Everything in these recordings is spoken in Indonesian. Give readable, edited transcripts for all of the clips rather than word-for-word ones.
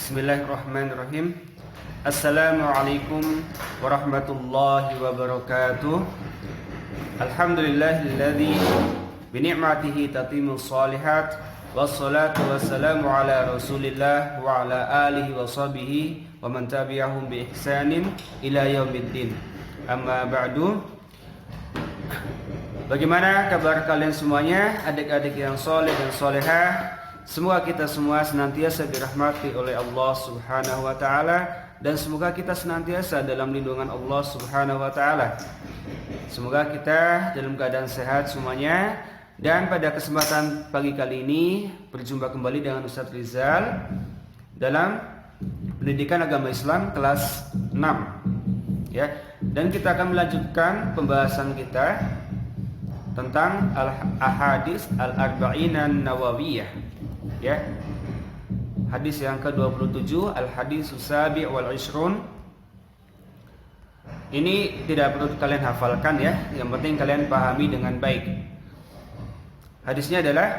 Bismillahirrahmanirrahim. Assalamualaikum warahmatullahi wabarakatuh. Alhamdulillahilladzi bini'matihi tatimmus shalihat. Wassalatu wassalamu ala Rasulillah wa ala alihi wa sahbihi wa man tabi'ahum bi ihsanin ila yaumiddin. Amma ba'du. Bagaimana kabar kalian semuanya, adik-adik yang soleh dan solehah? Semoga kita semua senantiasa dirahmati oleh Allah Subhanahu wa taala dan semoga kita senantiasa dalam lindungan Allah Subhanahu wa taala. Semoga kita dalam keadaan sehat semuanya. Dan pada kesempatan pagi kali ini berjumpa kembali dengan Ustadz Rizal dalam Pendidikan Agama Islam kelas 6. Ya. Dan kita akan melanjutkan pembahasan kita tentang al-ahadits al-arba'in nawawiyah. Ya. Hadis yang ke-27, al-hadis sabi' wal 20. Ini tidak perlu kalian hafalkan ya, yang penting kalian pahami dengan baik. Hadisnya adalah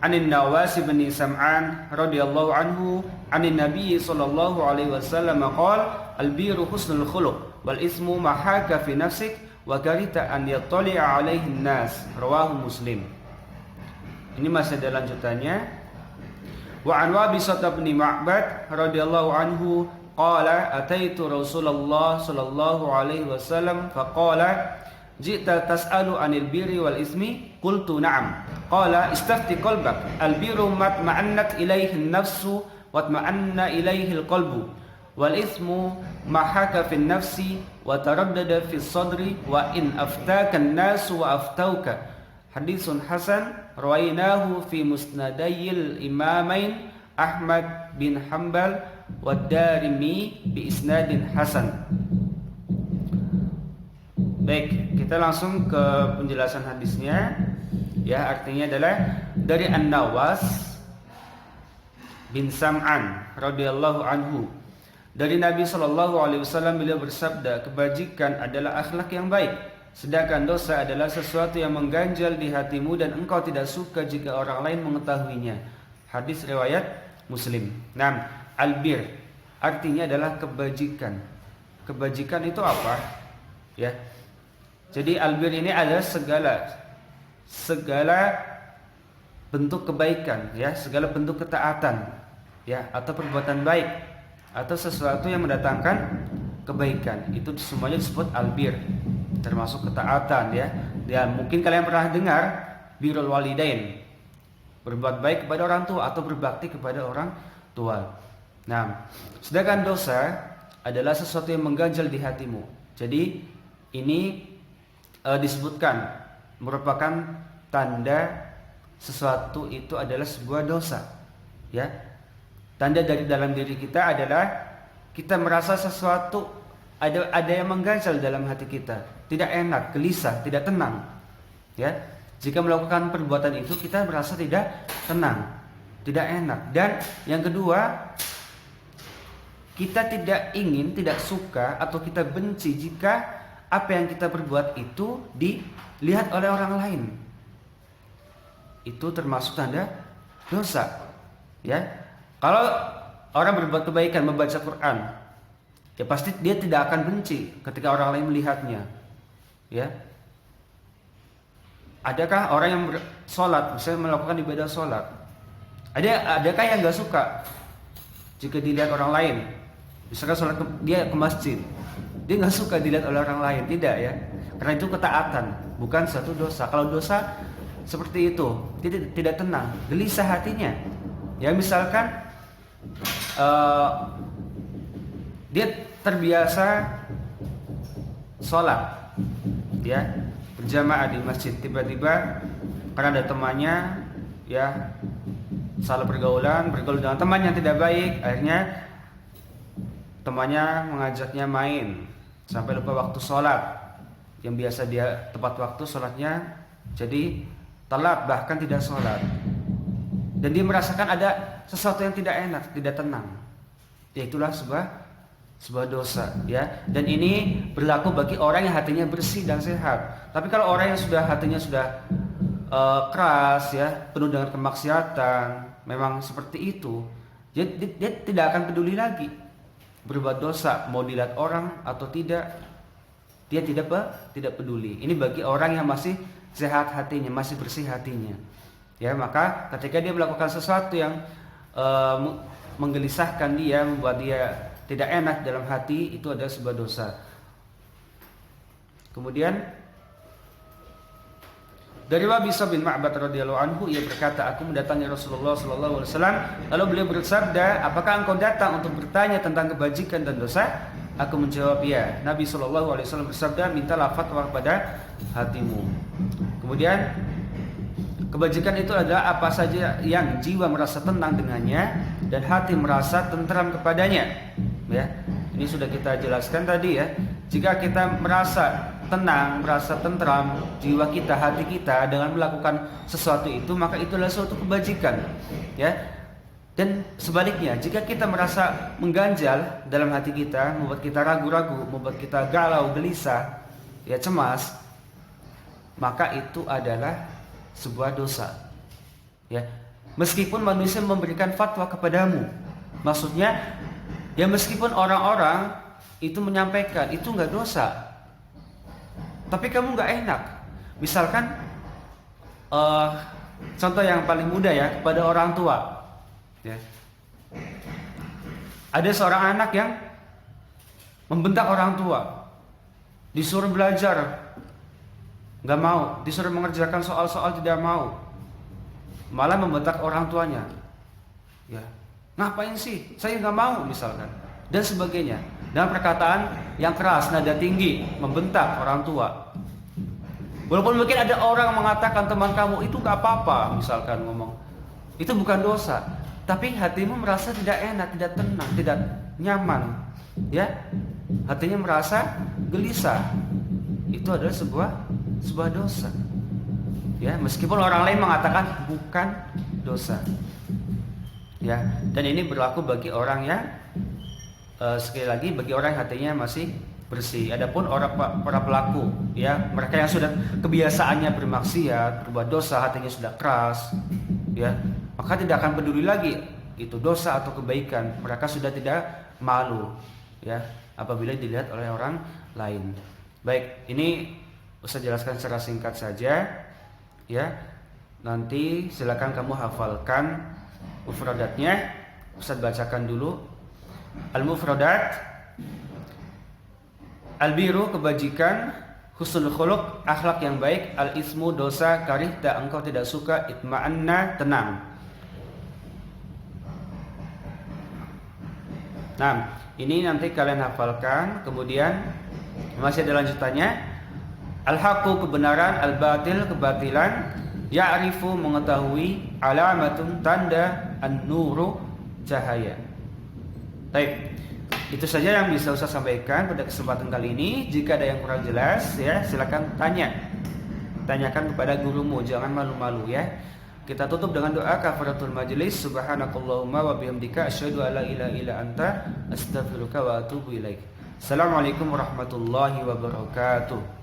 Anin Nawas bin Sam'an radhiyallahu anhu anin Nabi sallallahu alaihi wasallam qala al-birru husnul khuluq wal ismu ma haka fi nafsik wa karita an yattali'a alaihi an-nas, rawahu Muslim. Ini masih ada lanjutannya. Wa an Wabisah bin Ma'bad radhiyallahu anhu qala ataitu Rasulullah sallallahu alaihi wasallam faqala ji'ta tas'alu 'anil birri wal ismi qultu na'am qala istafti qalbak al birru matma'annat ilaihi an-nafsu wa tatma'anna ilaihi al-qalbu wal ismu ma haka fi an-nafsi wa taraddada fi as-sadri wa in aftaka an-nasu wa aftauka. Hadisun hasan rawainahu fi musnadayil imamain Ahmad bin Hanbal wa Darimi bi isnadin hasan. Baik, kita langsung ke penjelasan hadisnya. Ya, artinya adalah dari An-Nawas bin Sam'an radhiyallahu anhu. Dari Nabi sallallahu alaihi wasallam beliau bersabda, kebajikan adalah akhlak yang baik, sedangkan dosa adalah sesuatu yang mengganjal di hatimu dan engkau tidak suka jika orang lain mengetahuinya. Hadis riwayat Muslim. Nah, albir artinya adalah kebajikan. Kebajikan itu apa? Ya. Jadi albir ini adalah segala bentuk kebaikan, ya, segala bentuk ketaatan, ya, atau perbuatan baik atau sesuatu yang mendatangkan kebaikan. Itu semuanya disebut albir. Termasuk ketaatan, ya. Dan mungkin kalian pernah dengar birrul walidain, berbuat baik kepada orang tua atau berbakti kepada orang tua. Nah, sedangkan dosa adalah sesuatu yang mengganjal di hatimu. Jadi ini disebutkan merupakan tanda sesuatu itu adalah sebuah dosa, ya. Tanda dari dalam diri kita adalah kita merasa sesuatu ada yang mengganjal dalam hati kita, tidak enak, gelisah, tidak tenang, ya. Jika melakukan perbuatan itu kita merasa tidak tenang, tidak enak. Dan yang kedua, kita tidak ingin, tidak suka atau kita benci jika apa yang kita perbuat itu dilihat oleh orang lain. Itu termasuk tanda dosa, ya. Kalau orang berbuat kebaikan, membaca Quran, ya pasti dia tidak akan benci ketika orang lain melihatnya, ya. Adakah orang yang sholat, misalnya melakukan ibadah sholat, adakah yang nggak suka jika dilihat orang lain? Misalkan sholat dia ke masjid, dia nggak suka dilihat oleh orang lain, tidak, ya, karena itu ketaatan, bukan satu dosa. Kalau dosa seperti itu, tidak tenang, gelisah hatinya. Ya, misalkan dia terbiasa sholat, ya, berjamaah di masjid, tiba-tiba karena ada temannya, ya, salah bergaul dengan teman yang tidak baik, akhirnya temannya mengajaknya main sampai lupa waktu sholat. Yang biasa dia tepat waktu sholatnya jadi telat, bahkan tidak sholat. Dan dia merasakan ada sesuatu yang tidak enak, tidak tenang. Ya, itulah sebuah dosa, ya. Dan ini berlaku bagi orang yang hatinya bersih dan sehat. Tapi kalau orang yang hatinya sudah keras, ya, penuh dengan kemaksiatan, memang seperti itu, Dia tidak akan peduli lagi berbuat dosa, mau dilihat orang atau tidak, dia tidak peduli. Ini bagi orang yang masih sehat hatinya, masih bersih hatinya. Ya, maka ketika dia melakukan sesuatu yang menggelisahkan dia, membuat dia tidak enak dalam hati, itu adalah sebuah dosa. Kemudian dari Wabisa bin Ma'bad radhiyallahu anhu, ia berkata, aku mendatangi Rasulullah sallallahu alaihi wasallam, lalu beliau bersabda, apakah engkau datang untuk bertanya tentang kebajikan dan dosa? Aku menjawab, ya. Nabi sallallahu alaihi wasallam bersabda, mintalah fatwa kepada hatimu. Kemudian kebajikan itu adalah apa saja yang jiwa merasa tenang dengannya dan hati merasa tentram kepadanya. Ya, ini sudah kita jelaskan tadi ya. Jika kita merasa tenang, merasa tentram jiwa kita, hati kita dengan melakukan sesuatu itu, maka itulah suatu kebajikan. Ya. Dan sebaliknya, jika kita merasa mengganjal dalam hati kita, membuat kita ragu-ragu, membuat kita galau, gelisah, ya cemas, maka itu adalah sebuah dosa. Ya. Meskipun manusia memberikan fatwa kepadamu, maksudnya ya meskipun orang-orang itu menyampaikan itu nggak dosa, tapi kamu nggak enak. Misalkan contoh yang paling mudah ya, kepada orang tua. Ya. Ada seorang anak yang membentak orang tua, disuruh belajar nggak mau, disuruh mengerjakan soal-soal tidak mau, malah membentak orang tuanya. Ya, ngapain sih? Saya nggak mau misalkan, dan sebagainya. Dengan perkataan yang keras, nada tinggi, membentak orang tua. Walaupun mungkin ada orang mengatakan teman kamu itu nggak apa-apa, misalkan ngomong, itu bukan dosa, tapi hatimu merasa tidak enak, tidak tenang, tidak nyaman, ya, hatinya merasa gelisah. Itu adalah sebuah dosa. Ya, meskipun orang lain mengatakan bukan dosa. Ya, dan ini berlaku bagi orang yang sekali lagi bagi orang yang hatinya masih bersih. Adapun para pelaku, ya, mereka yang sudah kebiasaannya bermaksiat, berbuat dosa, hatinya sudah keras, ya, maka tidak akan peduli lagi itu dosa atau kebaikan. Mereka sudah tidak malu, ya, apabila dilihat oleh orang lain. Baik, ini Ustaz jelaskan secara singkat saja, ya. Nanti silakan kamu hafalkan mufradatnya. Ustaz bacakan dulu. Al-mufradat: al-biru kebajikan, husnul khuluq akhlak yang baik, al-ismu dosa, karihta engkau tidak suka, itma'anna tenang. Nah, ini nanti kalian hafalkan. Kemudian masih ada lanjutannya. Al-haqqu kebenaran, al-batil kebatilan, ya'rifu mengetahui, alamatun tanda, an-nuru cahaya. Baik, itu saja yang bisa Ustaz sampaikan pada kesempatan kali ini. Jika ada yang kurang jelas, ya silakan tanyakan kepada gurumu, jangan malu-malu, ya. Kita tutup dengan doa kafaratul majlis. Subhanakallahumma wa bihamdika asyhadu an la ilaha illa anta astaghfiruka wa atubu ilaik. Assalamualaikum warahmatullahi wabarakatuh.